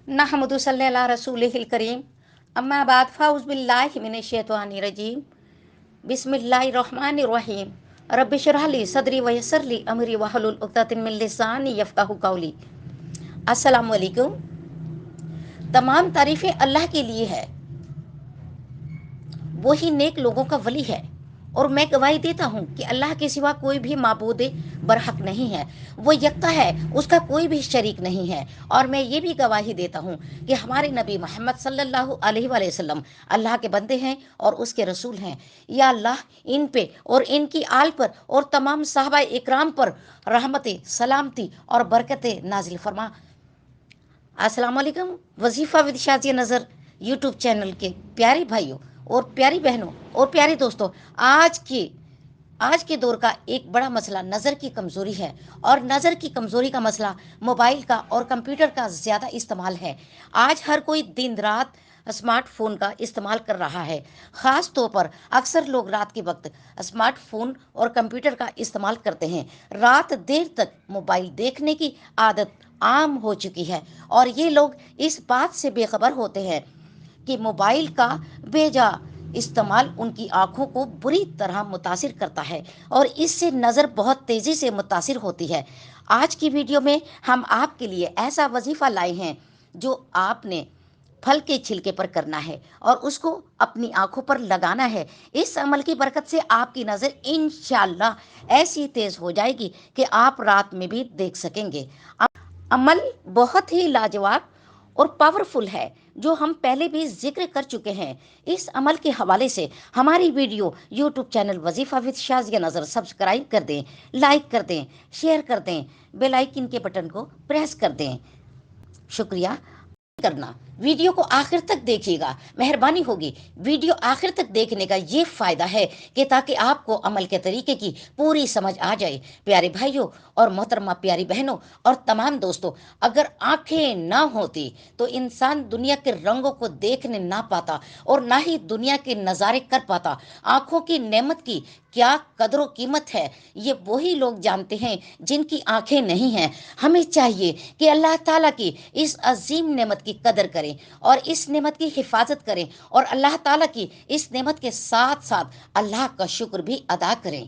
नहमदु सल्लल्लाहु अला रसूलिहिल करीम अम्मा बाद फ़ाउज़ बिल्लाहि मिनश शैतानिर रजीम बिस्मिल्लाहिर रहमानिर रहीम रब्बि इश्रह ली सदरी व यस्सिर ली अमरी वहलुल उक़दतम मिन लिसानी यफ़क़हू क़ौली। अस्सलामु अलैकुम। तमाम तारीफ़ें अल्लाह के लिए है, वही नेक लोगों का वली है, और मैं गवाही देता हूँ कि अल्लाह के सिवा कोई भी माबूद बरहक नहीं है, वो यक्ता है, उसका कोई भी शरीक नहीं है। और मैं ये भी गवाही देता हूँ कि हमारे नबी मोहम्मद सल्लल्लाहु अलैहि वसल्लम अल्लाह के बंदे हैं और उसके रसूल हैं। या अल्लाह इन पे और इनकी आल पर और तमाम साहबा इकराम पर रहमत, सलामती और बरकत नाजिल फरमा। अस्सलाम वालेकुम। वजीफ़ा विद शाज़िया नज़र यूट्यूब चैनल के प्यारे भाइयों और प्यारी बहनों और प्यारे दोस्तों, आज के दौर का एक बड़ा मसला नज़र की कमज़ोरी है, और नज़र की कमज़ोरी का मसला मोबाइल का और कंप्यूटर का ज़्यादा इस्तेमाल है। आज हर कोई दिन रात स्मार्टफोन का इस्तेमाल कर रहा है। ख़ास तौर पर अक्सर लोग रात के वक्त स्मार्टफोन और कंप्यूटर का इस्तेमाल करते हैं। रात देर तक मोबाइल देखने की आदत आम हो चुकी है, और ये लोग इस बात से बेखबर होते हैं कि मोबाइल का बेजा इस्तेमाल उनकी आंखों को बुरी तरह मुतासिर करता है, और इससे नज़र बहुत तेज़ी से मुतासिर होती है। आज की वीडियो में हम आपके लिए ऐसा वजीफ़ा लाए हैं जो आपने फल के छिलके पर करना है और उसको अपनी आंखों पर लगाना है। इस अमल की बरकत से आपकी नज़र इंशाअल्लाह ऐसी तेज़ हो जाएगी कि आप रात में भी देख सकेंगे। अमल बहुत ही लाजवाब और पावरफुल है, जो हम पहले भी जिक्र कर चुके हैं। इस अमल के हवाले से हमारी वीडियो यूट्यूब चैनल वजीफ़ा विद शाज़िया नज़र सब्सक्राइब कर दें, लाइक कर दें, शेयर कर दें, बेल आइकन के बटन को प्रेस कर दें। शुक्रिया करना। वीडियो को आखिर तक देखिएगा, मेहरबानी होगी। वीडियो आखिर तक देखने का ये फ़ायदा है कि ताकि आपको अमल के तरीके की पूरी समझ आ जाए। प्यारे भाइयों और मोहतरमा प्यारी बहनों और तमाम दोस्तों, अगर आंखें ना होती तो इंसान दुनिया के रंगों को देखने ना पाता और ना ही दुनिया के नज़ारे कर पाता। आंखों की नेमत की क्या कदर कीमत है, ये वही लोग जानते हैं जिनकी आंखें नहीं हैं। हमें चाहिए कि अल्लाह ताला की इस अजीम नेमत की कदर करें और इस नेमत की हिफाजत करें, और अल्लाह ताला की इस नेमत के साथ साथ अल्लाह का शुक्र भी अदा करें।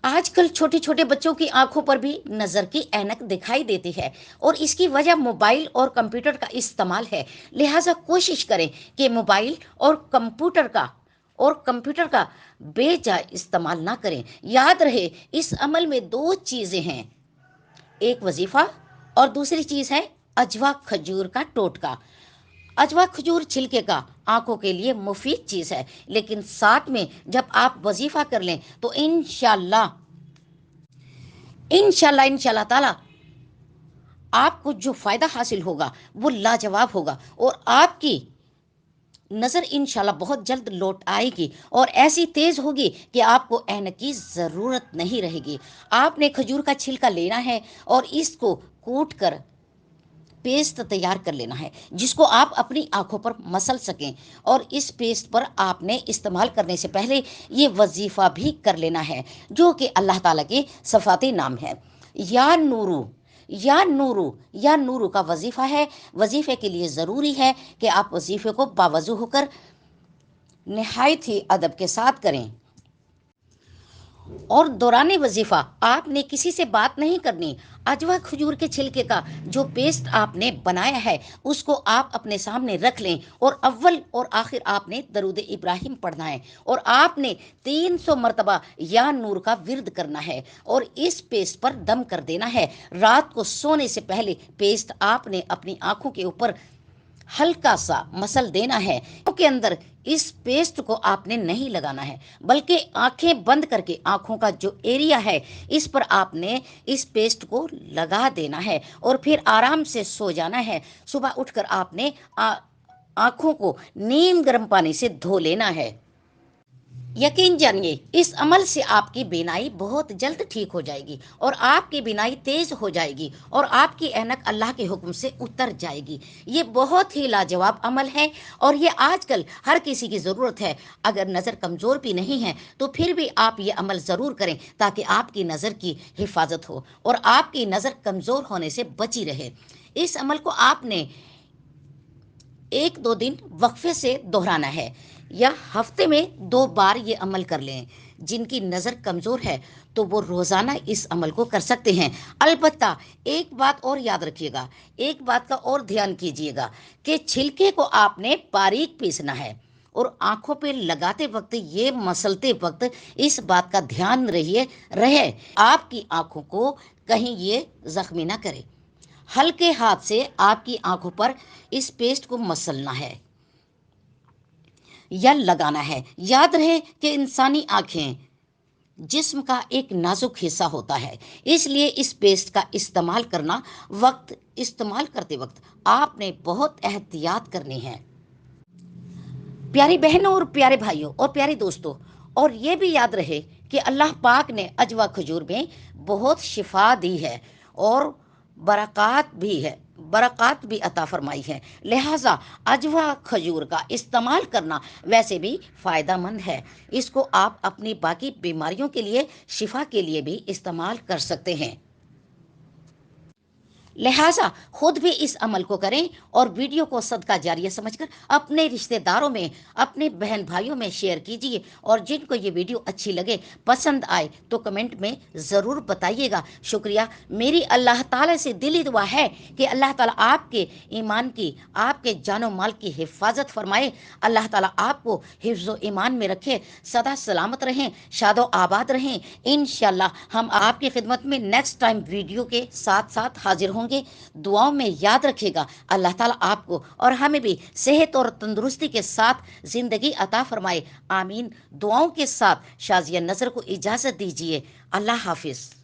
आजकल छोटे छोटे बच्चों की आंखों पर भी नज़र की ऐनक दिखाई देती है, और इसकी वजह मोबाइल और कंप्यूटर का इस्तेमाल है। लिहाजा कोशिश करें कि मोबाइल और कंप्यूटर का बेजा इस्तेमाल ना करें। याद रहे, इस अमल में दो चीज़ें हैं, एक वजीफ़ा और दूसरी चीज़ है अजवा खजूर का टोटका। अजवा खजूर छिलके का आंखों के लिए मुफीद चीज़ है, लेकिन साथ में जब आप वजीफ़ा कर लें तो इंशाल्लाह इंशाल्लाह इंशाल्लाह ताला आपको जो फ़ायदा हासिल होगा वो लाजवाब होगा, और आपकी नज़र इंशाल्लाह बहुत जल्द लौट आएगी और ऐसी तेज़ होगी कि आपको ऐनक की ज़रूरत नहीं रहेगी। आपने खजूर का छिलका लेना है और इसको कूट कर पेस्ट तैयार कर लेना है, जिसको आप अपनी आंखों पर मसल सकें। और इस पेस्ट पर आपने इस्तेमाल करने से पहले ये वजीफ़ा भी कर लेना है, जो कि अल्लाह ताला के सफ़ाती नाम है। या नूरू या नूरू या नूरू का वजीफ़ा है। वजीफ़े के लिए ज़रूरी है कि आप वजीफ़े को बावजू होकर नहायत ही अदब के साथ करें, और दौरान वजीफ़ा आपने किसी से बात नहीं करनी। अजवा खजूर के छिलके का जो पेस्ट आपने बनाया है उसको आप अपने सामने रख लें, और अव्वल और आखिर आपने दरूद इब्राहिम पढ़ना है, और आपने 300 मरतबा या नूर का विर्द करना है, और इस पेस्ट पर दम कर देना है। रात को सोने से पहले पेस्ट आपने अपनी आंखों के ऊपर हल्का सा मसल देना है। के अंदर इस पेस्ट को आपने नहीं लगाना है, बल्कि आंखें बंद करके आंखों का जो एरिया है इस पर आपने इस पेस्ट को लगा देना है, और फिर आराम से सो जाना है। सुबह उठकर आपने आंखों को नीम गर्म पानी से धो लेना है। यकीन जानिए, इस अमल से आपकी बीनाई बहुत जल्द ठीक हो जाएगी, और आपकी बीनाई तेज हो जाएगी, और आपकी ऐनक अल्लाह के हुक्म से उतर जाएगी। ये बहुत ही लाजवाब अमल है, और ये आजकल हर किसी की ज़रूरत है। अगर नज़र कमज़ोर भी नहीं है तो फिर भी आप ये अमल ज़रूर करें, ताकि आपकी नज़र की हिफाजत हो और आपकी नज़र कमज़ोर होने से बची रहे। इस अमल को आपने 1-2 दिन वक्फे से दोहराना है, या हफ्ते में 2 बार ये अमल कर लें। जिनकी नज़र कमज़ोर है तो वो रोज़ाना इस अमल को कर सकते हैं। अलबत्ता एक बात और याद रखिएगा, एक बात का और ध्यान कीजिएगा कि छिलके को आपने बारीक पीसना है, और आंखों पे लगाते वक्त, ये मसलते वक्त इस बात का ध्यान रहे आपकी आंखों को कहीं ये जख्मी ना करे। हल्के हाथ से आपकी आंखों पर इस पेस्ट को मसलना है या लगाना है। याद रहे कि इंसानी आंखें जिस्म का एक नाजुक हिस्सा होता है, इसलिए इस पेस्ट का इस्तेमाल करते वक्त आपने बहुत एहतियात करनी है। प्यारी बहनों और प्यारे भाइयों और प्यारे दोस्तों, और ये भी याद रहे कि अल्लाह पाक ने अजवा खजूर में बहुत शिफा दी है और बरक़ात भी अता फरमाई है। लिहाजा अजवा खजूर का इस्तेमाल करना वैसे भी फ़ायदा मंद है। इसको आप अपनी बाकी बीमारियों के लिए, शिफा के लिए भी इस्तेमाल कर सकते हैं। लिहाजा खुद भी इस अमल को करें और वीडियो को सदका जारिया समझकर अपने रिश्तेदारों में, अपने बहन भाइयों में शेयर कीजिए। और जिनको ये वीडियो अच्छी लगे, पसंद आए, तो कमेंट में ज़रूर बताइएगा। शुक्रिया। मेरी अल्लाह ताला से दिली दुआ है कि अल्लाह ताला आपके ईमान की, आपके जानो माल की हिफाजत फरमाए। अल्लाह ताला आपको हिफ्ज़ो ईमान में रखे, सदा सलामत रहें, शादो आबाद रहें। इंशाअल्लाह हम आपकी खिदमत में नेक्स्ट टाइम वीडियो के साथ साथ हाजिर होंगे। दुआओं में याद रखिएगा। अल्लाह ताला आपको और हमें भी सेहत और तंदुरुस्ती के साथ जिंदगी अता फरमाए। आमीन। दुआओं के साथ शाजिया नजर को इजाजत दीजिए। अल्लाह हाफिज।